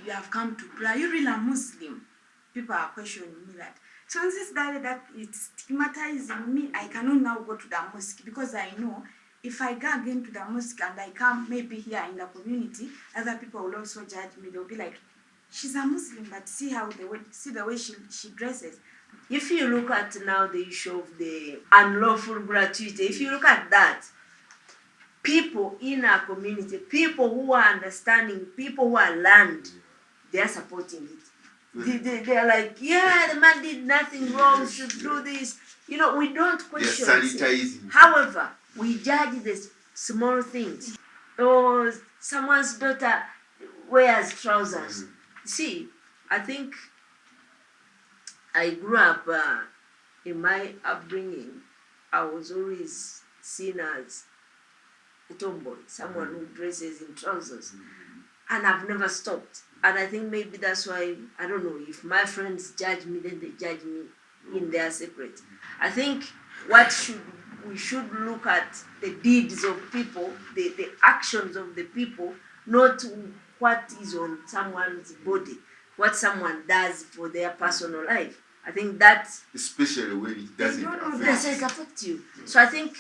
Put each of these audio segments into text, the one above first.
you have come to pray. Are you really a Muslim? People are questioning me that. So since that it's stigmatizing me, I cannot now go to the mosque because I know if I go again to the mosque and I come maybe here in the community, other people will also judge me. They'll be like, she's a Muslim, but see the way she dresses. If you look at now the issue of the unlawful gratuity, if you look at that, people in our community, people who are understanding, people who are learned, they are supporting it. They are like, yeah, the man did nothing wrong, should do this. You know, we don't question it. However, we judge the small things. Or someone's daughter wears trousers. See, I think I grew up in my upbringing, I was always seen as a tomboy, someone who dresses in trousers. And I've never stopped. And I think maybe that's why, I don't know, if my friends judge me, then they judge me in their secret. I think we should look at the deeds of people, the actions of the people, not what is on someone's body, what someone does for their personal life. I think that... Especially when it doesn't affect you. So I think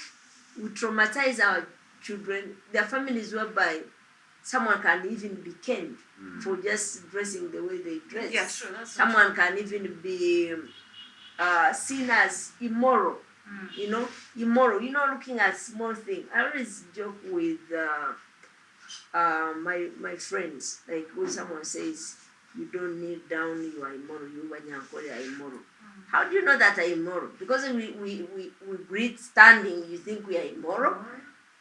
we traumatize our children, their families, whereby someone can even be caned for just dressing the way they dress. Yeah, sure, someone can even be seen as immoral. You know, immoral. You know, looking at small things. I always joke with my friends, like when someone says, you don't kneel down, you are immoral, you are immoral. How do you know that I'm immoral? Because we breathe standing, you think we are immoral?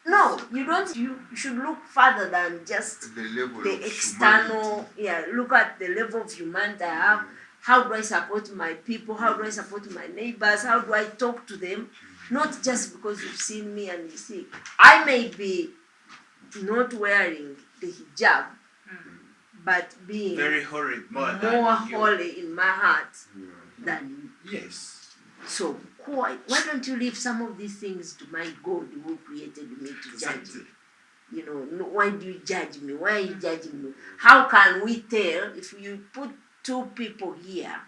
No, you don't. You should look further than just the external. Yeah, look at the level of humanity I have. How do I support my people? How do I support my neighbors? How do I talk to them? Not just because you've seen me and you see. I may be not wearing the hijab, but being very horrid, more holy in my heart than you. Yes. So why don't you leave some of these things to my God who created me to judge me? You know, why do you judge me? Why are you judging me? How can we tell if you put two people here?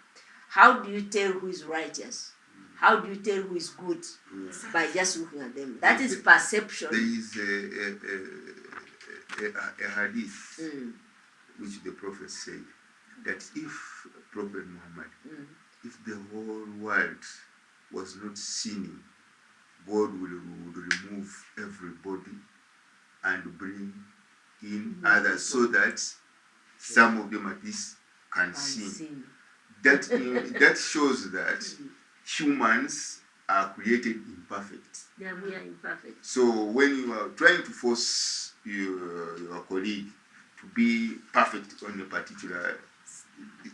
How do you tell who is righteous? How do you tell who is good? By just looking at them. That is perception. There is a hadith which the Prophet said that if Prophet Muhammad, if the whole world was not sinning, God would remove everybody and bring in others so that some of them at least can sin. That shows that humans are created imperfect. Yeah, we are imperfect. So when you are trying to force your colleague to be perfect on a particular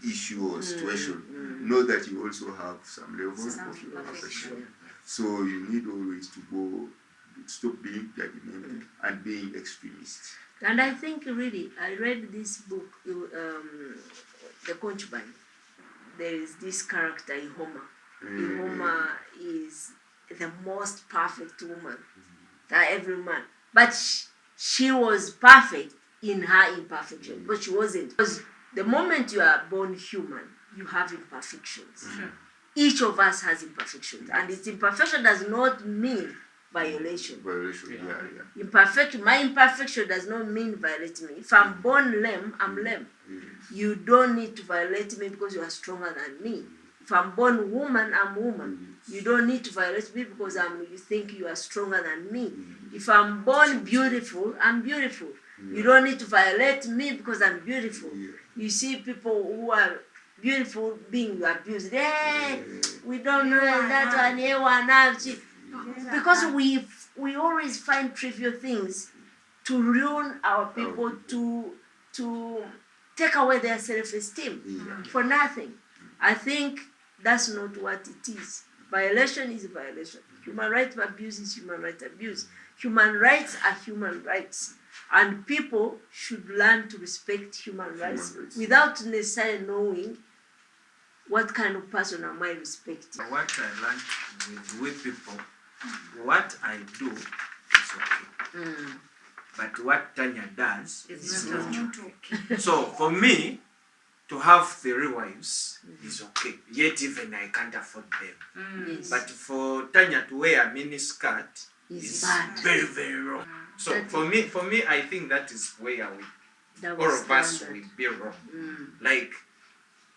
issue or situation, know that you also have some level of imperfection. So you need always to stop being judgmental and being extremist. And I think really, I read this book, The Concubine. There is this character in Homer. Homer is the most perfect woman that every man. But she was perfect in her imperfection, but she wasn't. Because the moment you are born human, you have imperfections. Each of us has imperfections, and its imperfection does not mean violation. My imperfection does not mean violate me. If I'm born lame, I'm lame. You don't need to violate me because you are stronger than me. If I'm born woman, I'm woman. You don't need to violate me because you think you are stronger than me. If I'm born beautiful, I'm beautiful. You don't need to violate me because I'm beautiful. You see people who are beautiful being abused. Hey, we don't know that one. Because we always find trivial things to ruin our people, to take away their self-esteem for nothing. I think that's not what it is. Violation is a violation. Human rights abuse is human rights abuse. Human rights are human rights. And people should learn to respect human rights without necessarily knowing what kind of person am I respecting. What I learned with people, what I do is okay. But what Tanya does is not okay. So for me, to have 3 wives is okay. Yet even I can't afford them. Yes. But for Tanya to wear a mini skirt is bad. very, very wrong. So That for me, I think that is where Double all of us standard. will be wrong. Mm. Like,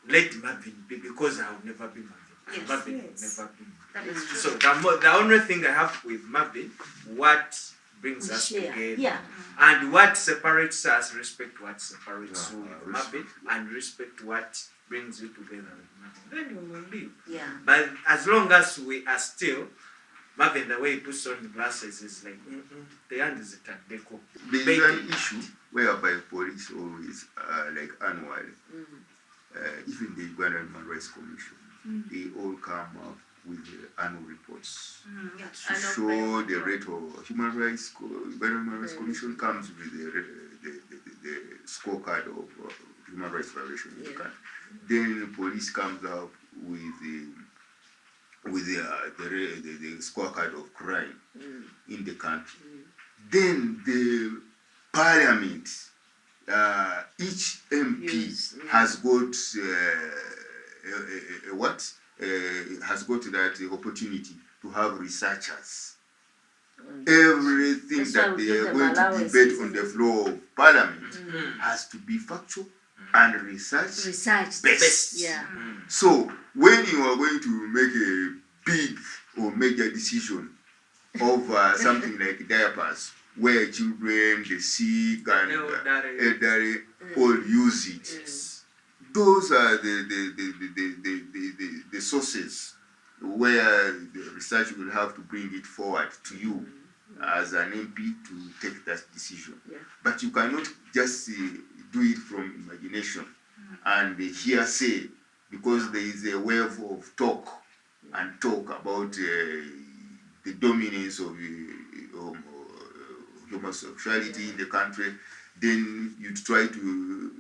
let Marvin be, because I will never be Marvin. Yes, Marvin yes. will never be me. That is true. So the only thing I have with Marvin, what brings We us share. together, Yeah. and what separates us, respect what separates you with respect. Marvin, and respect what brings you together with Marvin. Then you will live. Yeah. But as long as we are still, Marvin, the way he puts on the glasses is like, the hand is a deco. There is an issue whereby police always, like annually, even the Uganda Human Rights Commission, they all come up with annual reports to show the rate of human rights. Uganda Human Rights Commission comes with the scorecard of human rights violation in the country. Then the police comes up with the scorecard of crime in the country. Then the parliament, each MP has got has got that opportunity to have researchers. Everything That's why that we they give are them going to allowances, debate on the floor of parliament has to be factual and research Research. based. Yeah. So when you are going to make a big or major decision over something like diapers, where children, the sick, and elderly all use it, those are the sources where the research will have to bring it forward to you as an MP to take that decision. Yeah. But you cannot just do it from imagination and hearsay, because there is a wave of talk and talk about the dominance of homosexuality in the country. Then you try to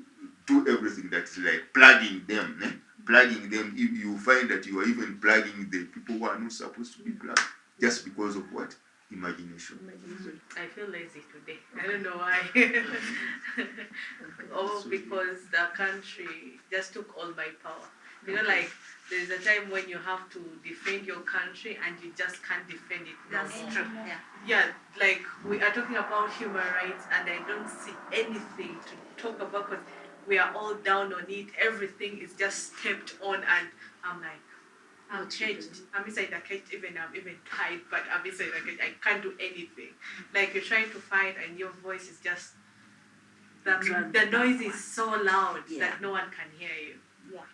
do everything that is like plugging them. Plugging them, you find that you are even plugging the people who are not supposed to be plugged, just because of what? Imagination. I feel lazy today. I don't know why. All because the country just took all my power. You know, like there's a time when you have to defend your country and you just can't defend it. That's no more. true. Yeah, like we are talking about human rights and I don't see anything to talk about because we are all down on it. Everything is just stepped on and I'm like, I'm changed. I'm inside the cage, I'm even tired, but I'm inside the cage. I can't do anything. Like you're trying to fight and your voice is just, the noise is so loud that no one can hear you. Yeah.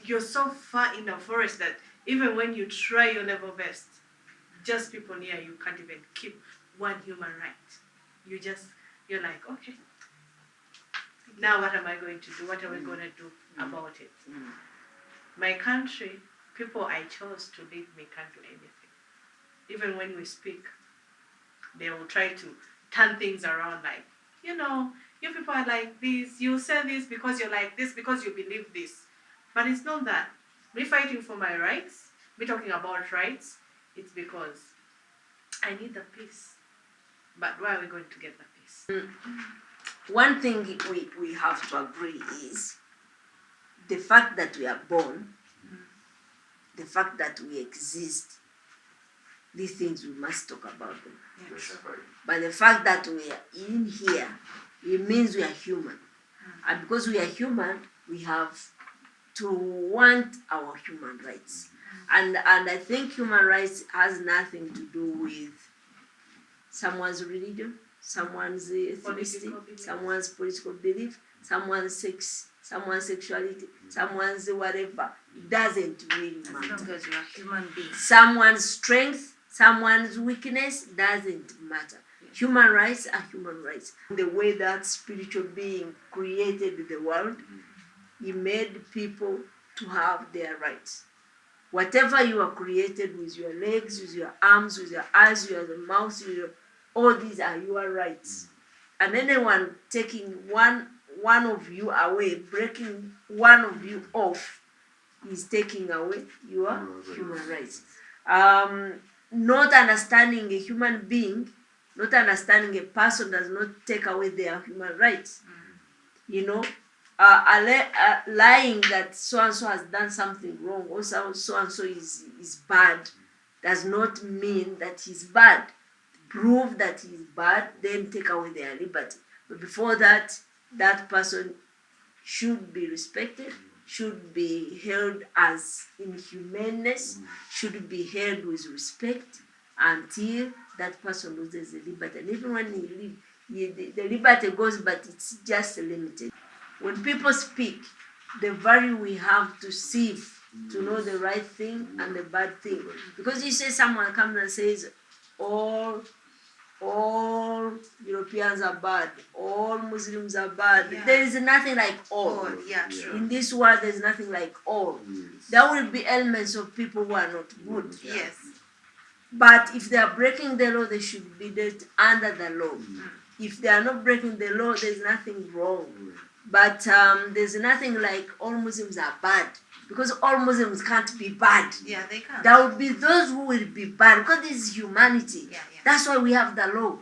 You're so far in the forest that even when you try your level best, just people near you can't even keep one human right. You're like, okay, now what am I going to do? What are we going to do about it? My country, people I chose to lead me can't do anything. Even when we speak, they will try to turn things around like, you people are like this, you say this because you're like this, because you believe this. But it's not that. Me fighting for my rights, me talking about rights, it's because I need the peace. But where are we going to get the peace? One thing we have to agree is the fact that we are born, the fact that we exist, these things we must talk about them. Yes, right. But the fact that we are in here, it means we are human. And because we are human, we have to want our human rights. And I think human rights has nothing to do with someone's religion, someone's ethnicity, someone's political belief, someone's sex, someone's sexuality, someone's whatever. It doesn't really matter. Because you are human beings. Someone's strength, someone's weakness doesn't matter. Human rights are human rights. The way that spiritual being created the world, he made people to have their rights. Whatever you are created with your legs, with your arms, with your eyes, with your mouth, all these are your rights. And anyone taking one of you away, breaking one of you off, is taking away your human rights. Not understanding a human being, not understanding a person does not take away their human rights. lying that so and so has done something wrong or so and so is bad does not mean that he's bad. Prove that he's bad, then take away their liberty. But before that, that person should be respected, should be held as in humaneness, should be held with respect until that person loses the liberty. And even when he leaves, the liberty goes, but it's just limited. When people speak, the value we have to sieve, to know the right thing and the bad thing. Because you say someone comes and says, all Europeans are bad, all Muslims are bad. Yeah. There is nothing like all. Oh, yeah, true. In this world, there is nothing like all. There will be elements of people who are not good. Yes. But if they are breaking the law, they should be dealt under the law. If they are not breaking the law, there's nothing wrong. But there's nothing like all Muslims are bad. Because all Muslims can't be bad. Yeah, they can. There will be those who will be bad. Because this is humanity. Yeah. That's why we have the law.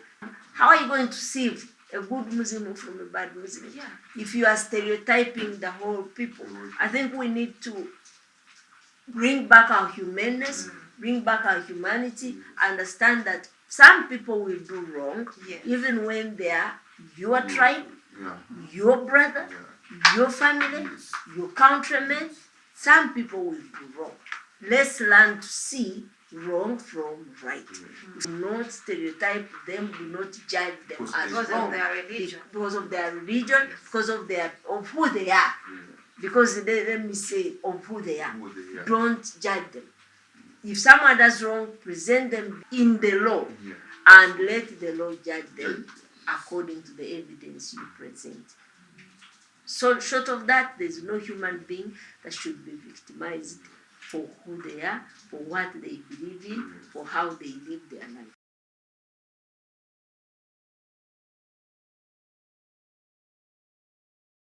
How are you going to save a good Muslim from a bad Muslim? Yeah. If you are stereotyping the whole people, I think we need to bring back our humanness, bring back our humanity, understand that some people will do wrong, Yes. even when they are your tribe, your brother, your family, your countrymen. Some people will do wrong. Let's learn to see wrong from right. Do not stereotype them, do not judge them as Because wrong. of their religion. Because of their religion, because of who they are. Because let me say, of who they are. Don't judge them. If someone does wrong, present them in the law and let the law judge them according to the evidence you present. So short of that, there's no human being that should be victimized for who they are, for what they believe in, for how they live their life.